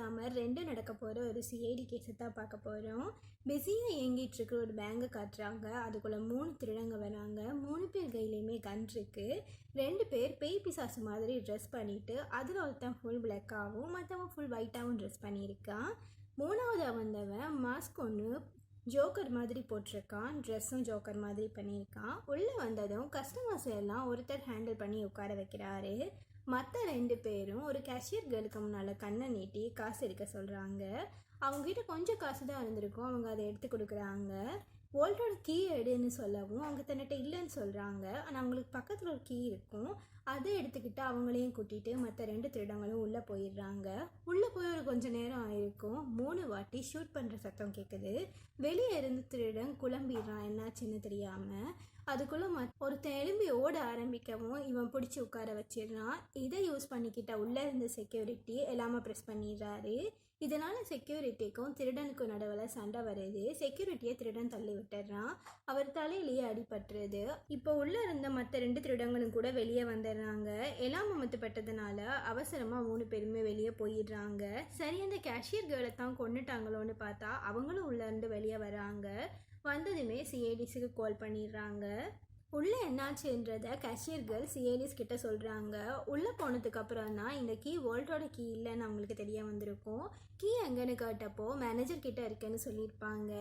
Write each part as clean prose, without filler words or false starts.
இல்லாமல் ரெண்டு நடக்க போகிற ஒரு சிஐடி கேஸை தான் பார்க்க போகிறோம். பிஸியாக இயங்கிட்டு இருக்கிற ஒரு பேங்கை காட்டுறாங்க. அதுக்குள்ளே 3 திருடங்க வராங்க. 3 பேர் கையிலையுமே கன் இருக்குது. 2 பேர் பேய் பிசாசு மாதிரி ட்ரெஸ் பண்ணிவிட்டு அதில் ஒருத்தன் ஃபுல் பிளாக்காகவும் மற்றவன் ஃபுல் ஒயிட்டாகவும் ட்ரெஸ் பண்ணியிருக்கான். 3வது வந்தவன் மாஸ்க் ஒன்று ஜோக்கர் மாதிரி போட்டிருக்கான். ட்ரெஸ்ஸும் ஜோக்கர் மாதிரி பண்ணியிருக்கான். உள்ளே வந்ததும் கஸ்டமர்ஸ் எல்லாம் ஒருத்தர் ஹேண்டில் பண்ணி உட்கார வைக்கிறாரு. மற்ற 2 பேரும் ஒரு கேஷியர் கேர்ளுக்கு முன்னால் கண்ணை நீட்டி காசு எடுக்க சொல்கிறாங்க. அவங்ககிட்ட கொஞ்சம் காசு தான் இருந்திருக்கும். அவங்க அதை எடுத்து கொடுக்குறாங்க. வோல்ட்டோட கீ எடுன்னு சொல்லவும் அவங்க தன்னிட்ட இல்லைன்னு சொல்கிறாங்க. ஆனால் அவங்களுக்கு பக்கத்தில் ஒரு கீ இருக்கும். அதை எடுத்துக்கிட்டு அவங்களையும் கூட்டிகிட்டு மற்ற 2 திருடங்களும் உள்ளே போயிடுறாங்க. உள்ளே போய் ஒரு கொஞ்சம் நேரம் ஆயிருக்கும். 3 வாட்டி ஷூட் பண்ணுற சத்தம் கேட்குது. வெளியே இருந்து திருடன் குழம்பிடுறான் என்னாச்சுன்னு தெரியாமல். அதுக்குள்ளே ஒருத்தன் எழும்பி ஓட ஆரம்பிக்கவும் இவன் பிடிச்சி உட்கார வச்சிடறான். இதை யூஸ் பண்ணிக்கிட்ட உள்ளே இருந்த செக்யூரிட்டி எல்லாமே ப்ரெஸ் பண்ணிடுறாரு. இதனால் செக்யூரிட்டிக்கும் திருடனுக்கும் நடுவில் சண்டை வருது. செக்யூரிட்டியை திருடன் தள்ளி விட்டுறான். அவர் தலையிலேயே அடிபட்டுருது. இப்போ உள்ளே இருந்த மற்ற 2 திருடங்களும் கூட வெளியே வந்துடுறாங்க. எல்லாம் அமர்த்தப்பட்டதுனால அவசரமாக 3 பேருமே வெளியே போயிடுறாங்க. சரி, அந்த கேஷியர் கேர்ளை தான் கொண்டுட்டாங்களோன்னு பார்த்தா அவங்களும் உள்ளேருந்து வெளியே வராங்க. வந்ததுமே சிஐடிஸுக்கு கால் பண்ணிடுறாங்க. உள்ளே என்னாச்சுன்றத கேஷியர் கேர்ள் சிஐடிஸ் கிட்ட சொல்கிறாங்க. உள்ளே போனதுக்கப்புறம் தான் இந்த கீ வோல்ட்டோட கீ இல்லைன்னு அவங்களுக்கு தெரிய வந்திருக்கும். கீ எங்கன்னு கேட்டப்போ மேனேஜர் கிட்ட இருக்குன்னு சொல்லியிருப்பாங்க.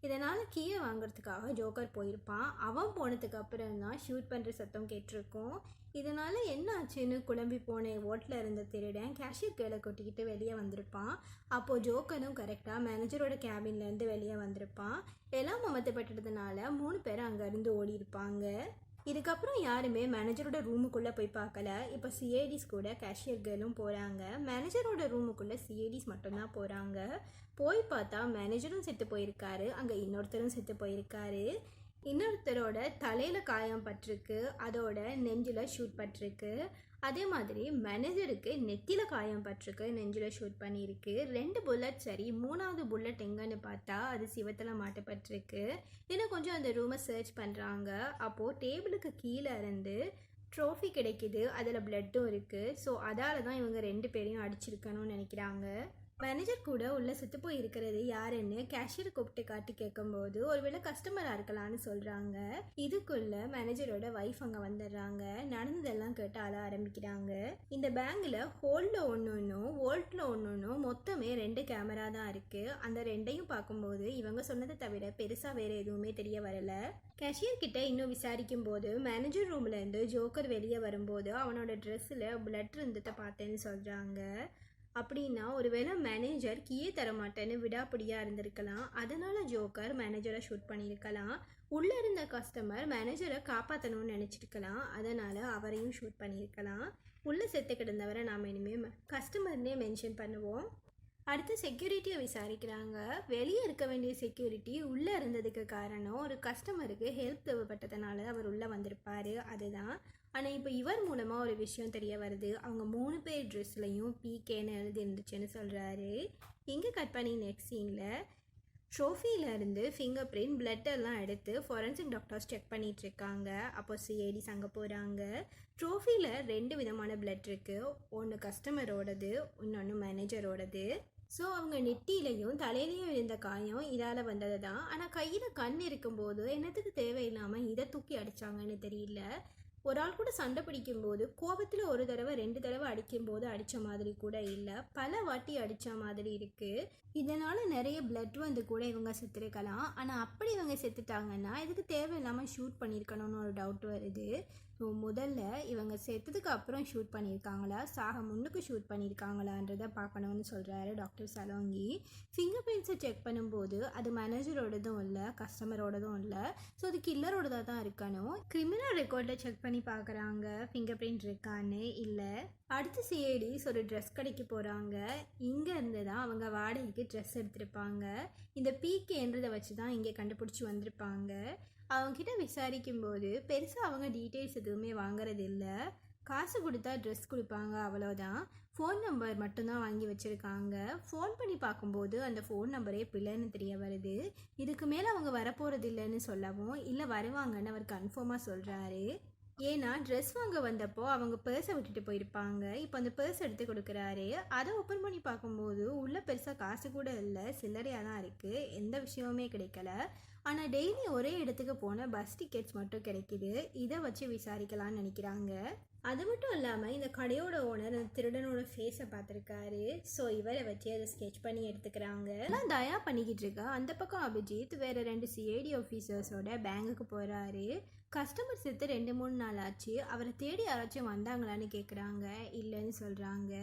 இதனால் கீயை வாங்குறதுக்காக ஜோக்கர் போயிருப்பான். அவன் போனதுக்கப்புறம் தான் ஷூட் பண்ணுற சத்தம் கேட்டிருக்கும். இதனால் என்ன ஆச்சுன்னு குழம்பி போன ஓட்டில் இருந்த திருடன் கேஷியர் கேர்ளை கொட்டிக்கிட்டு வெளியே வந்திருப்பான். அப்போது ஜோக்கரும் கரெக்டாக மேனேஜரோட கேபின்லேருந்து வெளியே வந்திருப்பான். எல்லாம் அமர்த்தப்பட்டதுனால 3 பேரும் அங்கேருந்து ஓடி இருப்பாங்க. இதுக்கப்புறம் யாருமே மேனேஜரோட ரூமுக்குள்ளே போய் பார்க்கல. இப்போ சிஐடிஸ் கூட கேஷியர் கேர்ளும் போகிறாங்க. மேனேஜரோட ரூமுக்குள்ளே சிஐடிஸ் மட்டும்தான் போகிறாங்க. போய் பார்த்தா மேனேஜரும் செத்து போயிருக்காரு. அங்கே இன்னொருத்தரும் செத்து போயிருக்காரு. இன்னொருத்தரோட தலையில் காயம் பட்டிருக்கு. அதோட நெஞ்சில் ஷூட் பட்டிருக்கு. அதே மாதிரி மேனேஜருக்கு நெத்தியில் காயம் பட்டிருக்கு. நெஞ்சில் ஷூட் பண்ணியிருக்கு. 2 புல்லட் சரி. 3வது புல்லட் எங்கன்னு பார்த்தா அது சிவத்தில் மாட்டப்பட்டிருக்கு. இன்னும் கொஞ்சம் அந்த ரூமை சர்ச் பண்ணுறாங்க. அப்போது டேபிளுக்கு கீழே இருந்து ட்ரோஃபி கிடைக்கிது. அதில் பிளட்டும் இருக்குது. ஸோ அதால் தான் இவங்க 2 பேரையும் அடிச்சிருக்கணும்னு நினைக்கிறாங்க. மேனேஜர் கூட உள்ளே செத்து போய் இருக்கிறது யாருன்னு கேஷியரை கூப்பிட்டு காட்டி கேட்கும்போது ஒருவேளை கஸ்டமராக இருக்கலான்னு சொல்கிறாங்க. இதுக்குள்ளே மேனேஜரோட ஒய்ஃப் அங்கே வந்துடுறாங்க. நடந்ததெல்லாம் கேட்டு அழ ஆரம்பிக்கிறாங்க. இந்த பேங்கில் ஹோல்டில் ஒன்றும் வோல்ட்டில் ஒன்றும் மொத்தமே 2 கேமரா தான் இருக்குது. அந்த 2ஐயும் பார்க்கும்போது இவங்க சொன்னதை தவிர பெருசாக வேறு எதுவுமே தெரிய வரலை. கேஷியர் கிட்ட இன்னும் விசாரிக்கும் போது மேனேஜர் ரூம்லேருந்து ஜோக்கர் வெளியே வரும்போது அவனோட ட்ரெஸ்ஸில் பிளட் இருந்ததை பார்த்தேன்னு சொல்கிறாங்க. அப்படின்னா ஒருவேளை மேனேஜர் கீயே தரமாட்டேன்னு விடாப்பிடியாக இருந்திருக்கலாம். அதனால் ஜோக்கர் மேனேஜரை ஷூட் பண்ணியிருக்கலாம். உள்ளே இருந்த கஸ்டமர் மேனேஜரை காப்பாற்றணும்னு நினச்சிருக்கலாம். அதனால் அவரையும் ஷூட் பண்ணியிருக்கலாம். உள்ளே செத்து கிடந்தவரை நாம் இனிமேல் கஸ்டமர்னே மென்ஷன் பண்ணுவோம். அடுத்து செக்யூரிட்டியை விசாரிக்கிறாங்க. வெளியே இருக்க வேண்டிய செக்யூரிட்டி உள்ளே இருந்ததுக்கு காரணம் ஒரு கஸ்டமருக்கு ஹெல்ப் தேவைப்பட்டதுனால அவர் உள்ளே வந்திருப்பார். அதுதான். ஆனால் இப்போ இவர் மூலமாக ஒரு விஷயம் தெரிய வருது. அவங்க 3 பேர் ட்ரெஸ்லையும் பிகேன்னு எழுதி இருந்துச்சுன்னு சொல்கிறாரு. இங்கே கட் பண்ணி நெக்ஸ்ட் சீனில் ட்ரோஃபியிலேருந்து ஃபிங்கர் பிரிண்ட் பிளட்டெல்லாம் எடுத்து ஃபாரன்சிக் டாக்டர்ஸ் செக் பண்ணிகிட்ருக்காங்க. அப்போ சிஐடிஸ் அங்கே போகிறாங்க. ட்ரோஃபியில் 2 விதமான பிளட் இருக்குது. ஒன்று கஸ்டமரோடது, இன்னொன்று மேனேஜரோடது. ஸோ அவங்க நெட்டிலையும் தலையிலையும் இருந்த காயம் இதால் வந்தது தான். ஆனால் கையில் கண் இருக்கும்போது என்னத்துக்கு தேவையில்லாமல் இதை தூக்கி அடித்தாங்கன்னு தெரியல. ஒரு ஆள் கூட சண்டை பிடிக்கும்போது கோபத்தில் 1 தடவை 2 தடவை அடிக்கும்போது அடித்த மாதிரி கூட இல்லை. பல வாட்டி அடித்த மாதிரி இருக்குது. இதனால் நிறைய பிளட் வந்து கூட இவங்க செத்துருக்கலாம். ஆனால் அப்படி இவங்க செத்துட்டாங்கன்னா இதுக்கு தேவையில்லாமல் ஷூட் பண்ணியிருக்கணும்னு ஒரு டவுட் வருது. ஸோ முதல்ல இவங்க செத்ததுக்கு அப்புறம் ஷூட் பண்ணியிருக்காங்களா, சாக முன்னுக்கு ஷூட் பண்ணியிருக்காங்களான்றதை பார்க்கணுன்னு சொல்கிறாரு டாக்டர் சலோங்கி. ஃபிங்கர் பிரிண்ட்ஸை செக் பண்ணும்போது அது மேனேஜரோடதும் இல்லை, கஸ்டமரோடதும் இல்லை. ஸோ அது கில்லரோடதாக தான் இருக்கணும். கிரிமினல் ரெக்கார்டை செக் பண்ணி பார்க்குறாங்க ஃபிங்கர் பிரிண்ட் இருக்கான்னு. இல்லை. அடுத்து சிஐடிஸ் ஒரு ட்ரெஸ் கடைக்கு போகிறாங்க. இங்கே இருந்து தான் அவங்க வாடகைக்கு ட்ரெஸ் எடுத்திருப்பாங்க. இந்த பிகேன்றதை வச்சு தான் இங்கே கண்டுபிடிச்சி வந்திருப்பாங்க. அவங்ககிட்ட விசாரிக்கும்போது பெருசாக அவங்க டீட்டெயில்ஸ் எதுவுமே வாங்குறது இல்லை. காசு கொடுத்தா ட்ரெஸ் கொடுப்பாங்க, அவ்வளோதான். ஃபோன் நம்பர் மட்டும்தான் வாங்கி வச்சுருக்காங்க. ஃபோன் பண்ணி பார்க்கும்போது அந்த ஃபோன் நம்பரே பிள்ளைன்னு தெரிய வருது. இதுக்கு மேலே அவங்க வரப்போகிறது இல்லைன்னு சொல்லவும் இல்லை வருவாங்கன்னு அவர் கன்ஃபார்மாக சொல்கிறாரு. ஏன்னா ட்ரெஸ் வாங்க வந்தப்போ அவங்க பர்ஸை விட்டுட்டு போயிருப்பாங்க. இப்போ அந்த பர்ஸ் எடுத்து கொடுக்குறாரு. அதை ஓப்பன் பண்ணி பார்க்கும்போது உள்ளே பெருசாக காசு கூட இல்லை, சில்லறையாக தான் இருக்குது. எந்த விஷயமுமே கிடைக்கல. ஆனால் டெய்லி ஒரே இடத்துக்கு போன பஸ் டிக்கெட்ஸ் மட்டும் கிடைக்கிது. இதை வச்சு விசாரிக்கலாம்னு நினைக்கிறாங்க. அது மட்டும் இல்லாமல் இந்த கடையோட ஓனர் அந்த திருடனோட ஃபேஸை பார்த்துருக்காரு. ஸோ இவரை வச்சு அதை ஸ்கெட்ச் பண்ணி எடுத்துக்கிறாங்க. எல்லாம் தயா பண்ணிக்கிட்டு இருக்கா. அந்த பக்கம் அபிஜித் வேறு 2 சிஐடி ஆஃபீஸர்ஸோட பேங்குக்கு போகிறாரு. கஸ்டமர் செத்து 2-3 நாள் ஆச்சு. அவரை தேடி யாராச்சும் வந்தாங்களான்னு கேட்குறாங்க. இல்லைன்னு சொல்கிறாங்க.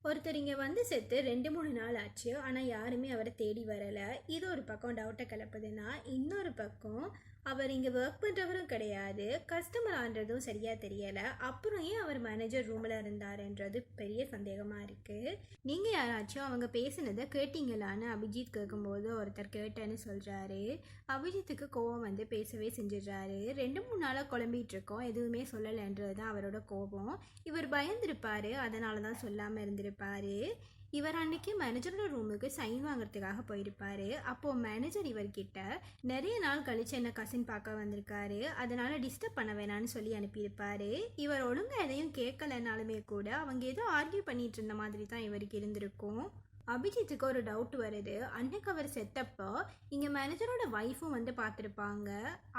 ஒருத்தர் இங்கே வந்து செத்து 2-3 நாள் ஆச்சு, ஆனால் யாருமே அவரை தேடி வரலை. இது ஒரு பக்கம் டவுட்டை கிளப்புதுன்னா, இன்னொரு பக்கம் அவர் இங்கே ஒர்க் பண்ணுறவரும் கிடையாது, கஸ்டமர் ஆன்றதும் சரியாக தெரியலை. அப்புறம் ஏன் அவர் மேனேஜர் ரூமில் இருந்தாருன்றது பெரிய சந்தேகமாக இருக்குது. நீங்கள் யாராச்சும் அவங்க பேசுனதை கேட்டீங்களான்னு அபிஜித் கேட்கும்போது ஒருத்தர் கேட்டேன்னு சொல்கிறாரு. அபிஜித்துக்கு கோபம் வந்து பேசவே செஞ்சிடுறாரு. 2-3 நாளாக குழம்பிகிட்டு இருக்கோம், எதுவுமே சொல்லலைன்றது தான் அவரோட கோபம். இவர் பயந்துருப்பார், அதனால தான் சொல்லாமல் இருந்திருப்பார். இவர் அன்றைக்கி மேனேஜரோட ரூமுக்கு சைன் வாங்குறதுக்காக போயிருப்பார். அப்போது மேனேஜர் இவர்கிட்ட நிறைய நாள் கழித்து என்ன கசின் பார்க்க வந்திருக்காரு, அதனால் டிஸ்டர்ப் பண்ண வேணான்னு சொல்லி அனுப்பியிருப்பார். இவர் ஒழுங்காக எதையும் கேட்கலனாலுமே கூட அவங்க ஏதோ ஆர்கியூ பண்ணிகிட்டு இருந்த மாதிரி தான் இவருக்கு இருந்திருக்கும். அபிஜித்துக்கு ஒரு டவுட் வருது. அன்னைக்கு அவர் செத்தப்போ இங்கே மேனேஜரோட ஒய்ஃபும் வந்து பார்த்துருப்பாங்க.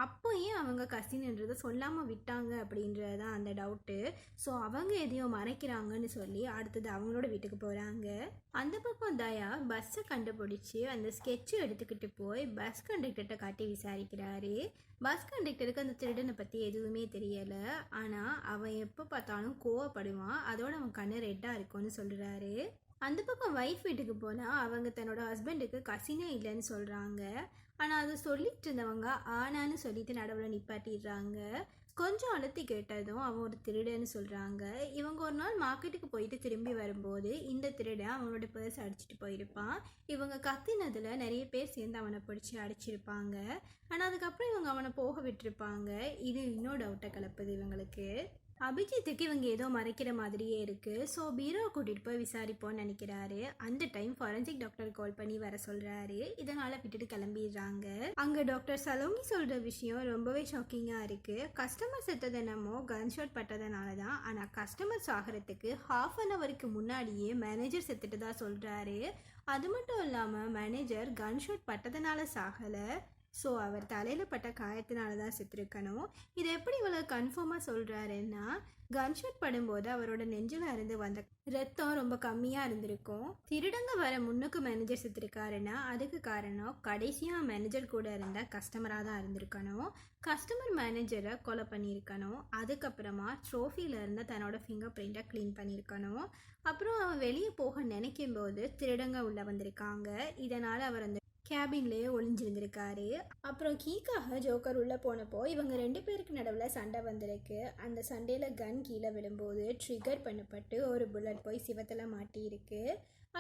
அப்போ ஏன் அவங்க கசின்ன்றதை சொல்லாமல் விட்டாங்க அப்படின்றது தான் அந்த டவுட்டு. ஸோ அவங்க எதையோ மறைக்கிறாங்கன்னு சொல்லி அடுத்தது அவங்களோட வீட்டுக்கு போகிறாங்க. அந்த பக்கம் தயா பஸ்ஸை கண்டுபிடிச்சி அந்த ஸ்கெட்சு எடுத்துக்கிட்டு போய் பஸ் கண்டக்டர்கிட்ட காட்டி விசாரிக்கிறாரு. பஸ் கண்டக்டருக்கு அந்த திருடனை பற்றி எதுவுமே தெரியலை. ஆனால் அவன் எப்போ பார்த்தாலும் கோவப்படுவான், அதோட அவன் கண்ணு ரெட்டாக இருக்கும்னு சொல்கிறாரு. அந்த பக்கம் ஒய்ஃப் வீட்டுக்கு போனால் அவங்க தன்னோட ஹஸ்பண்டுக்கு கசினே இல்லைன்னு சொல்கிறாங்க. ஆனால் அதை சொல்லிட்டு இருந்தவங்க ஆனான்னு சொல்லிட்டு நடுவில் நிப்பாட்டிடுறாங்க. கொஞ்சம் அழுத்தி கேட்டதும் அவன் ஒரு திருடன்னு சொல்கிறாங்க. இவங்க ஒரு நாள் மார்க்கெட்டுக்கு போயிட்டு திரும்பி வரும்போது இந்த திருடன் அவனோட பர்ஸ் அடிச்சுட்டு போயிருப்பான். இவங்க கத்தினதில் நிறைய பேர் சேர்ந்து அவனை பிடிச்சி அடிச்சிருப்பாங்க. ஆனால் அதுக்கப்புறம் இவங்க அவனை போக விட்டுருப்பாங்க. இது இன்னும் டவுட்டை கிளப்புது இவங்களுக்கு. அபிஜித்துக்கு இவங்க ஏதோ மறைக்கிற மாதிரியே இருக்குது. ஸோ பீரோவை கூட்டிகிட்டு போய் விசாரிப்போன்னு நினைக்கிறாரு. அந்த டைம் ஃபாரன்சிக் டாக்டர் கால் பண்ணி வர சொல்கிறாரு. இதனால் விட்டுட்டு கிளம்பிடுறாங்க. அங்கே டாக்டர் சலோங்கி சொல்கிற விஷயம் ரொம்பவே ஷாக்கிங்காக இருக்குது. கஸ்டமர் செத்தது என்னமோ கன் ஷாட் பட்டதுனால தான், ஆனால் கஸ்டமர் சாகிறதுக்கு ½ முன்னாடியே மேனேஜர் செத்துட்டு தான் சொல்கிறாரு. அது மட்டும் இல்லாமல் மேனேஜர் கன் ஷாட் பட்டதுனால சாகலை, ஸோ அவர் தலையில் பட்ட காயத்தினால தான் செத்துருக்கணும். இதை எப்படி இவ்வளோ கன்ஃபார்மாக சொல்கிறாருன்னா, கன்ஷாட் படும்போது அவரோட நெஞ்சில் இருந்து வந்த ரத்தம் ரொம்ப கம்மியாக இருந்திருக்கும். திருடங்க வர முன்னுக்கு மேனேஜர் செத்துருக்காருன்னா அதுக்கு காரணம் கடைசியாக மேனேஜர் கூட இருந்த கஸ்டமராக தான் இருந்திருக்கணும். கஸ்டமர் மேனேஜரை கொலை பண்ணியிருக்கணும். அதுக்கப்புறமா ட்ரோஃபியில் இருந்த தன்னோட ஃபிங்கர் பிரிண்ட்டை க்ளீன் பண்ணியிருக்கணும். அப்புறம் அவன் வெளியே போக நினைக்கும் போது திருடங்க உள்ளே வந்திருக்காங்க. இதனால் அவர் அந்த கேபின்லேயே ஒளிஞ்சிருந்திருக்காரு. அப்புறம் கீக்காக ஜோக்கர் உள்ளே போனப்போ இவங்க 2 பேருக்கு நடுவில் சண்டை வந்திருக்கு. அந்த சண்டையில் கன் கீழே விழும்போது ட்ரிகர் பண்ணப்பட்டு ஒரு புல்லட் போய் சிவத்தில் மாட்டியிருக்கு.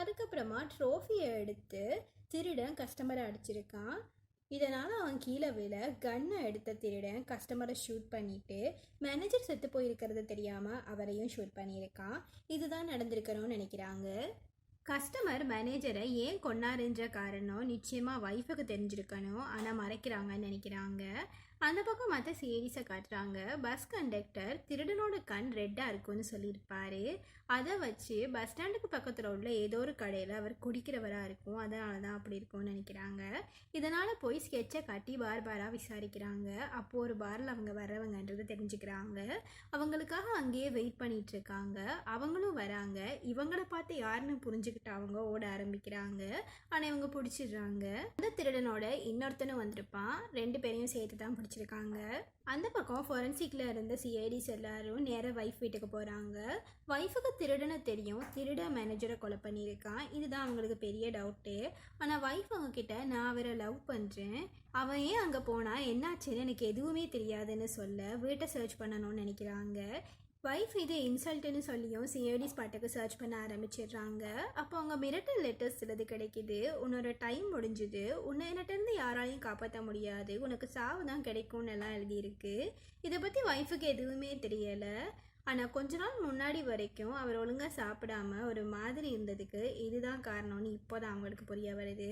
அதுக்கப்புறமா ட்ரோஃபியை எடுத்து திருடன் கஸ்டமரை அடிச்சிருக்கான். இதனால் அவன் கீழே விழ கன்னை எடுத்த திருடன் கஸ்டமரை ஷூட் பண்ணிவிட்டு மேனேஜர் செத்து போயிருக்கிறது தெரியாமல் அவரையும் ஷூட் பண்ணியிருக்கான். இதுதான் நடந்திருக்கணும்னு நினைக்கிறாங்க. கஸ்டமர் மேனேஜரை ஏன் கொன்னாருன்ற காரணம் நிச்சயமாக ஒய்ஃபுக்கு தெரிஞ்சிருக்கணும், ஆனால் மறைக்கிறாங்கன்னு நினைக்கிறாங்க. அந்த பக்கம் மற்ற சீரீஸை காட்டுறாங்க. பஸ் கண்டக்டர் திருடனோட கண் ரெட்டாக இருக்கும்னு சொல்லியிருப்பார். அதை வச்சு பஸ் ஸ்டாண்டுக்கு பக்கத்தில் உள்ள ஏதோ ஒரு கடையில் அவர் குடிக்கிறவராக இருக்கும், அதனால தான் அப்படி இருக்கும்னு நினைக்கிறாங்க. இதனால் போய் ஸ்கெட்சை காட்டி பாராக விசாரிக்கிறாங்க. அப்போது ஒரு பாரில் அவங்க வர்றவங்கன்றது தெரிஞ்சுக்கிறாங்க. அவங்களுக்காக அங்கேயே வெயிட் பண்ணிகிட்டு இருக்காங்க. அவங்களும் வராங்க. இவங்களை பார்த்து யாருன்னு புரிஞ்சுக்கிட்டு அவங்க ஓட ஆரம்பிக்கிறாங்க. ஆனால் இவங்க பிடிச்சிடுறாங்க. அந்த திருடனோட இன்னொருத்தனும் வந்திருப்பான். 2 பேரையும் சேர்த்து தான் பிடிச்சிருக்காங்க. அந்த பக்கம் ஃபொரன்சிக்கில் இருந்த சிஐடிஸ் எல்லாரும் நேராக ஒய்ஃப் வீட்டுக்கு போகிறாங்க. ஒய்ஃபுக்கு திருடனை தெரியும், திருட மேனேஜரை கொலை பண்ணியிருக்கான். இதுதான் அவங்களுக்கு பெரிய டவுட்டு. ஆனால் ஒய்ஃப் அவங்கக்கிட்ட நான் அவரை லவ் பண்ணுறேன், அவன் ஏன் அங்கே போனால் என்னாச்சுன்னு எனக்கு எதுவுமே தெரியாதுன்னு சொல்ல வீட்டை சர்ச் பண்ணணும்னு நினைக்கிறாங்க. ஒய்ஃப் இது இன்சல்ட்டுன்னு சொல்லியும் சிஐடி ஸ்பாட்டுக்கு சர்ச் பண்ண ஆரம்பிச்சிடுறாங்க. அப்போ அவங்க மிரட்டல் லெட்டர்ஸ் சிலது கிடைக்கிது. உன்னோட டைம் முடிஞ்சுது, உன்னை என்னட்டேருந்து யாராலையும் காப்பாற்ற முடியாது, உனக்கு சாவு தான் கிடைக்கும்னு எல்லாம் எழுதியிருக்கு. இதை பற்றி ஒய்ஃபுக்கு எதுவுமே தெரியலை. ஆனால் கொஞ்ச நாள் முன்னாடி வரைக்கும் அவர் ஒழுங்காக சாப்பிடாம ஒரு மாதிரி இருந்ததுக்கு இதுதான் காரணம்னு இப்போ தான் அவங்களுக்கு புரிய வருது.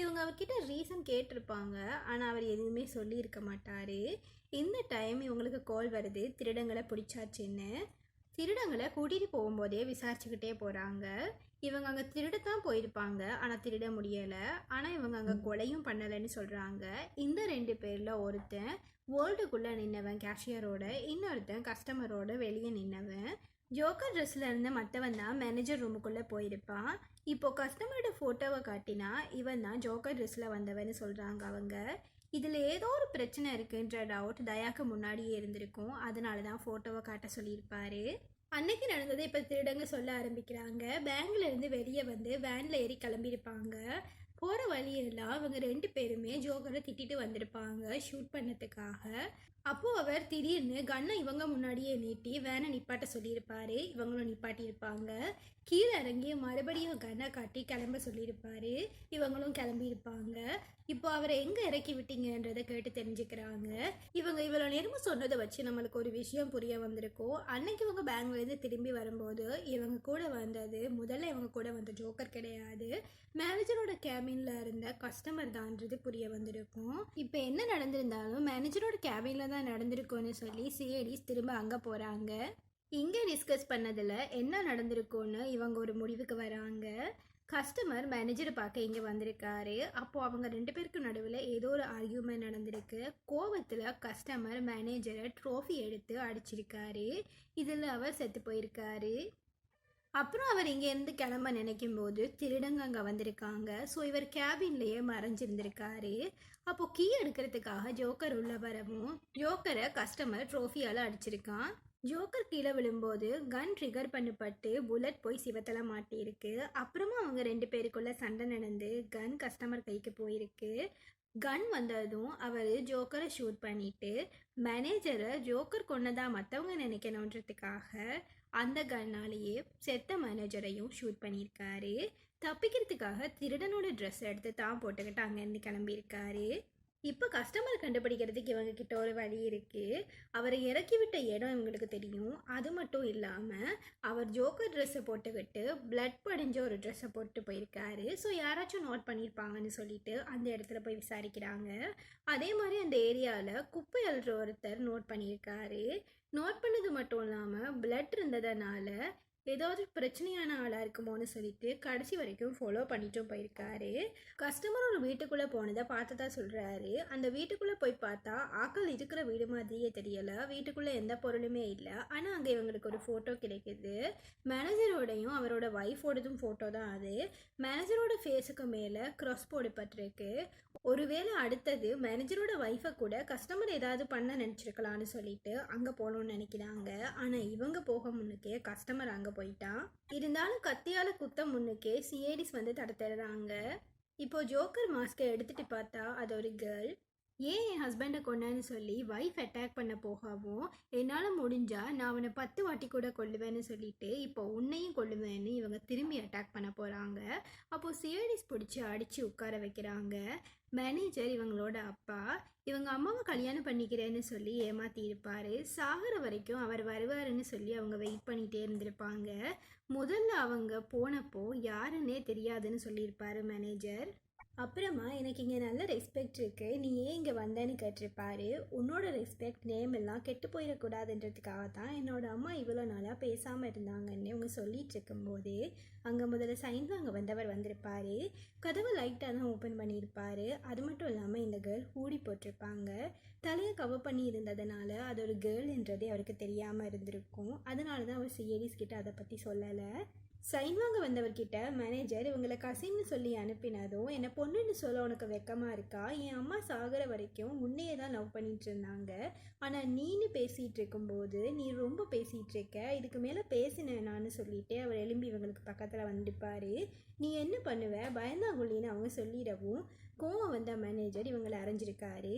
இவங்க அவர்கிட்ட ரீசன் கேட்டிருப்பாங்க, ஆனால் அவர் எதுவுமே சொல்லியிருக்க மாட்டார். இந்த டைம் இவங்களுக்கு கால் வருது திருடங்களை பிடிச்சாச்சுன்னு. திருடங்களை கூட்டிகிட்டு போகும்போதே விசாரிச்சுக்கிட்டே போகிறாங்க. இவங்க அங்கே திருடத்தான் போயிருப்பாங்க, ஆனால் திருட முடியலை. ஆனால் இவங்க அங்கே கொலையும் பண்ணலைன்னு சொல்கிறாங்க. இந்த 2 பேரில் ஒருத்தன் வேர்ல்டுக்குள்ளே நின்னவன் கேஷியரோட, இன்னொருத்தன் கஸ்டமரோட வெளியே நின்னவன். ஜோக்கர் ட்ரெஸ்ஸில் இருந்த மற்றவன் தான் மேனேஜர் ரூமுக்குள்ளே போயிருப்பான். இப்போது கஸ்டமரோட ஃபோட்டோவை காட்டினா இவன் தான் ஜோக்கர் ட்ரெஸ்ஸில் வந்தவன்னு சொல்கிறாங்க அவங்க. இதில் ஏதோ ஒரு பிரச்சனை இருக்குன்ற டவுட் தயாக்கு முன்னாடியே இருந்திருக்கும், அதனால தான் ஃபோட்டோவை காட்ட சொல்லியிருப்பாரு. அன்னைக்கு நடந்ததை இப்போ திருடங்க சொல்ல ஆரம்பிக்கிறாங்க. பேங்க்ல இருந்து வெளியே வந்து வேனில் ஏறி கிளம்பியிருப்பாங்க. போகிற வழியெல்லாம் அவங்க 2 பேருமே ஜோக்கரை திட்டிட்டு வந்திருப்பாங்க ஷூட் பண்ணதுக்காக. அப்போது அவர் திடீர்னு கன்னை இவங்க முன்னாடியே நீட்டி வேனை நிப்பாட்ட சொல்லியிருப்பாரு. இவங்களும் நிப்பாட்டியிருப்பாங்க. கீழே இறங்கி மறுபடியும் கன்னை காட்டி கிளம்ப சொல்லியிருப்பாரு. இவங்களும் கிளம்பியிருப்பாங்க. இப்போ அவரை எங்கே இறக்கி விட்டீங்கன்றதை கேட்டு தெரிஞ்சுக்கிறாங்க. இவங்க இவ்வளோ நேரமும் சொன்னதை வச்சு நம்மளுக்கு ஒரு விஷயம் புரிய வந்திருக்கும். அன்னைக்கு இவங்க பேங்க்லேருந்து திரும்பி வரும்போது இவங்க கூட வந்தது முதல்ல இவங்க கூட வந்த ஜோக்கர் கிடையாது, மேனேஜரோட கேபினில் இருந்த கஸ்டமர் தான்றது புரிய வந்திருக்கும். இப்போ என்ன நடந்திருந்தாலும் மேனேஜரோட கேபினில் தான் நடந்திருக்கும்னு சொல்லி சிஐடிஸ் திரும்ப அங்கே போகிறாங்க. இங்கே டிஸ்கஸ் பண்ணதில் என்ன நடந்திருக்கும்னு இவங்க ஒரு முடிவுக்கு வராங்க. கஸ்டமர் மேனேஜரை பார்க்க இங்கே வந்திருக்காரு. அப்போது அவங்க 2 பேருக்கு நடுவில் ஏதோ ஒரு ஆர்கியூமெண்ட் நடந்திருக்கு. கோவத்தில் கஸ்டமர் மேனேஜரை ட்ரோஃபி எடுத்து அடிச்சிருக்காரு. இதில் அவர் செத்து போயிருக்காரு. அப்புறம் அவர் இங்கேருந்து கிளம்ப நினைக்கும் போது திருடங்க அங்கே வந்திருக்காங்க. ஸோ இவர் கேபின்லேயே மறைஞ்சிருந்திருக்காரு. அப்போது கீ எடுக்கிறதுக்காக ஜோக்கர் உள்ள வரவும் ஜோக்கரை கஸ்டமர் ட்ரோஃபியால் அடிச்சிருக்கான். ஜோக்கர் கீழே விழும்போது கன் ட்ரிகர் பண்ணப்பட்டு புல்லட் போய் சிவத்தில் மாட்டியிருக்கு. அப்புறமா அவங்க 2 பேருக்குள்ள சண்டை நடந்து கன் கஸ்டமர் கைக்கு போயிருக்கு. கன் வந்ததும் அவர் ஜோக்கரை ஷூட் பண்ணிட்டு மேனேஜரை ஜோக்கர் கொன்னதா மற்றவங்க நினைக்கணுன்றதுக்காக அந்த கன்னாலேயே செத்த மேனேஜரையும் ஷூட் பண்ணியிருக்காரு. தப்பிக்கிறதுக்காக திருடனோட ட்ரெஸ் எடுத்து தான் போட்டுக்கிட்டு அங்கேருந்து கிளம்பியிருக்காரு. இப்போ கஸ்டமர் கண்டுபிடிக்கிறதுக்கு இவங்க கிட்ட ஒரு வழி இருக்குது. அவரை இறக்கி விட்ட இடம் இவங்களுக்கு தெரியும். அது மட்டும் இல்லாமல் அவர் ஜோக்கர் ட்ரெஸ்ஸை போட்டுக்கிட்டு பிளட் படிஞ்ச ஒரு ட்ரெஸ்ஸை போட்டு போயிருக்காரு. ஸோ யாராச்சும் நோட் பண்ணியிருப்பாங்கன்னு சொல்லிட்டு அந்த இடத்துல போய் விசாரிக்கிறாங்க. அதே மாதிரி அந்த ஏரியாவில் குப்பை அள்ளுற ஒருத்தர் நோட் பண்ணியிருக்காரு. நோட் பண்ணது மட்டும் இல்லாமல் பிளட் இருந்ததுனால ஏதாவது பிரச்சனையான ஆளாக இருக்குமோன்னு சொல்லிட்டு கடைசி வரைக்கும் ஃபாலோ பண்ணிட்டும் போயிருக்காரு. கஸ்டமர் ஒரு வீட்டுக்குள்ளே போனதை பார்த்ததா சொல்கிறாரு. அந்த வீட்டுக்குள்ளே போய் பார்த்தா ஆக்கள் இருக்கிற வீடு மாதிரியே தெரியலை. வீட்டுக்குள்ளே எந்த பொருளுமே இல்லை. ஆனால் அங்கே இவங்களுக்கு ஒரு ஃபோட்டோ கிடைக்குது. மேனேஜரோடையும் அவரோட ஒய்ஃபோடதும் ஃபோட்டோ தான் அது. மேனேஜரோட ஃபேஸுக்கு மேலே க்ராஸ் போடப்பட்டிருக்கு. ஒருவேளை அடுத்தது மேனேஜரோட ஒய்ஃபை கூட கஸ்டமர் ஏதாவது பண்ண நினச்சிருக்கலான்னு சொல்லிட்டு அங்கே போகணும்னு நினைக்கிறாங்க. ஆனால் இவங்க போக முன்னுக்கே கஸ்டமர் அங்கே போயிட்டான். இருந்தாலும் கத்தியால் குத்த முன்னுக்கே சிஐடிஸ் வந்து தடுத்துடுறாங்க. இப்போ ஜோக்கர் மாஸ்கை எடுத்துகிட்டு பார்த்தா அது ஒரு கேர்ள். ஏன் என் ஹஸ்பண்டை கொண்டேன்னு சொல்லி ஒய்ஃப் அட்டாக் பண்ண போகவும் என்னால் முடிஞ்சால் நான் அவனை 10 வாட்டி கூட கொல்லுவேன்னு சொல்லிட்டு இப்போ உன்னையும் கொல்லுவேன்னு இவங்க திரும்பி அட்டாக் பண்ண போகிறாங்க. அப்போது சிஐடிஸ் பிடிச்சி அடித்து உட்கார வைக்கிறாங்க. மேனேஜர் இவங்களோட அப்பா இவங்க அம்மாவை கல்யாணம் பண்ணிக்கிறேன்னு சொல்லி ஏமாற்றி இருப்பார். சாகிற வரைக்கும் அவர் வருவாருன்னு சொல்லி அவங்க வெயிட் பண்ணிகிட்டே இருந்திருப்பாங்க. முதல்ல அவங்க போனப்போ யாருன்னே தெரியாதுன்னு சொல்லியிருப்பார் மேனேஜர். அப்புறமா எனக்கு இங்கே நல்ல ரெஸ்பெக்ட் இருக்குது, நீ ஏன் இங்கே வந்தேன்னு கேட்டிருப்பாரு. உன்னோட ரெஸ்பெக்ட் நேம் எல்லாம் கெட்டு போயிடக்கூடாதுன்றதுக்காக தான் என்னோட அம்மா இவ்வளோ நாளாக பேசாமல் இருந்தாங்கன்னு அவங்க சொல்லிட்டு இருக்கும்போதே அங்கே முதல்ல சைன் வாங்க வந்தவர் வந்திருப்பார். கதவை லைட்டாக தான் ஓப்பன் பண்ணியிருப்பார். அது மட்டும் இல்லாமல் இந்த கேர்ள் ஹூடி போட்டிருப்பாங்க. தலையை கவர் பண்ணி இருந்ததுனால அது ஒரு கேர்ள்ன்றதே அவருக்கு தெரியாமல் இருந்திருக்கும். அதனால தான் அவர் சிஐடிஸ் கிட்ட அதை பற்றி சொல்லலை. சைன் வாங்க வந்தவர்கிட்ட மேனேஜர் இவங்களை கசின்னு சொல்லி அனுப்பினதும் என்னை பொண்ணுன்னு சொல்ல உனக்கு வெக்கமாக இருக்கா, என் அம்மா சாகிற வரைக்கும் முன்னையே தான் லவ் பண்ணிட்டு இருந்தாங்க, ஆனால் நீனு பேசிகிட்டு இருக்கும்போது நீ ரொம்ப பேசிகிட்டு இருக்க, இதுக்கு மேலே பேசினேனான்னு சொல்லிட்டு அவர் எழும்பி இவங்களுக்கு பக்கத்தில் வந்துப்பார். நீ என்ன பண்ணுவ பயந்தாங்குள்ளின்னு அவங்க சொல்லிடவும் கோவம் வந்த மேனேஜர் இவங்களை அரைஞ்சிருக்காரு.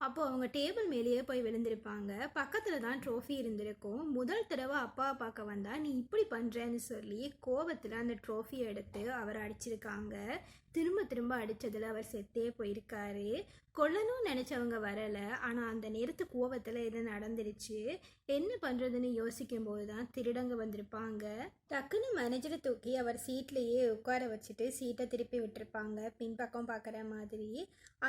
அப்போ அவங்க டேபிள் மேலேயே போய் விழுந்திருப்பாங்க. பக்கத்தில் தான் ட்ரோஃபி இருந்திருக்கும். முதல் தடவை அப்பாவை பார்க்க வந்தா நீ இப்படி பண்ணுறேன்னு சொல்லி கோவத்தில் அந்த ட்ரோஃபியை எடுத்து அவர் அடிச்சிருக்காங்க. திரும்ப திரும்ப அடித்ததில் அவர் செத்தே போயிருக்காரு. கொல்லணும்னு நினச்சவங்க வரலை, ஆனால் அந்த நேரத்து கோவத்தில் இது நடந்துருச்சு. என்ன பண்ணுறதுன்னு யோசிக்கும் போது தான் திருடங்க வந்திருப்பாங்க. டக்குன்னு மேனேஜரை தூக்கி அவர் சீட்லேயே உட்கார வச்சுட்டு சீட்டை திருப்பி விட்டுருப்பாங்க, பின்பக்கம் பார்க்குற மாதிரி.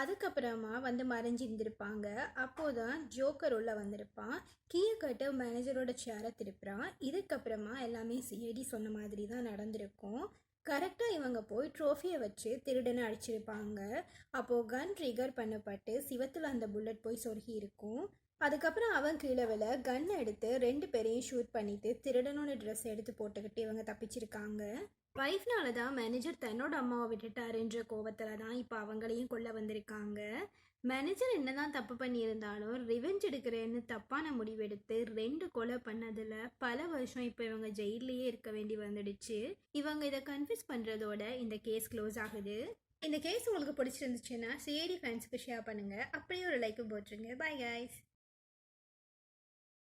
அதுக்கப்புறமா வந்து மறைஞ்சிருந்திருப்பாங்க. அப்போதான் ஜோக்கர் உள்ள வந்திருப்பான். கீழே கட்டு மேனேஜரோட சேரை திருப்புறான். இதுக்கப்புறமா எல்லாமே சிஐடி சொன்ன மாதிரி தான் நடந்திருக்கும். கரெக்டாக இவங்க போய் ட்ரோஃபியை வச்சு திருடனை அடிச்சிருப்பாங்க. அப்போது கன் ட்ரிகர் பண்ணப்பட்டு சிவத்தில் அந்த புல்லட் போய் சொருகி இருக்கும். அதுக்கப்புறம் அவன் கீழே விழ கன்னை எடுத்து 2 பேரையும் ஷூட் பண்ணிட்டு திருடனோட ட்ரெஸ் எடுத்து போட்டுக்கிட்டு இவங்க தப்பிச்சிருக்காங்க. வைஃப்னால தான் மேனேஜர் தன்னோட அம்மாவை விட்டுட்டாருன்ற கோவத்தில் தான் இப்போ அவங்களையும் கொல்ல வந்திருக்காங்க. மேனேஜர் என்னதான் தப்பு பண்ணியிருந்தாலும் ரிவெஞ்ச் எடுக்கிறேன்னு தப்பான முடிவெடுத்து 2 கொலை பண்ணதில் பல வருஷம் இப்போ இவங்க ஜெயிலேயே இருக்க வேண்டி வந்துடுச்சு. இவங்க இதை கன்ஃபியூஸ் பண்ணுறதோட இந்த கேஸ் க்ளோஸ் ஆகுது. இந்த கேஸ் உங்களுக்கு பிடிச்சிருந்துச்சுன்னா சிஐடி ஃபேன்ஸுக்கு ஷேர் பண்ணுங்கள். அப்படியே ஒரு லைக்கும் போட்டுருங்க. Bye guys.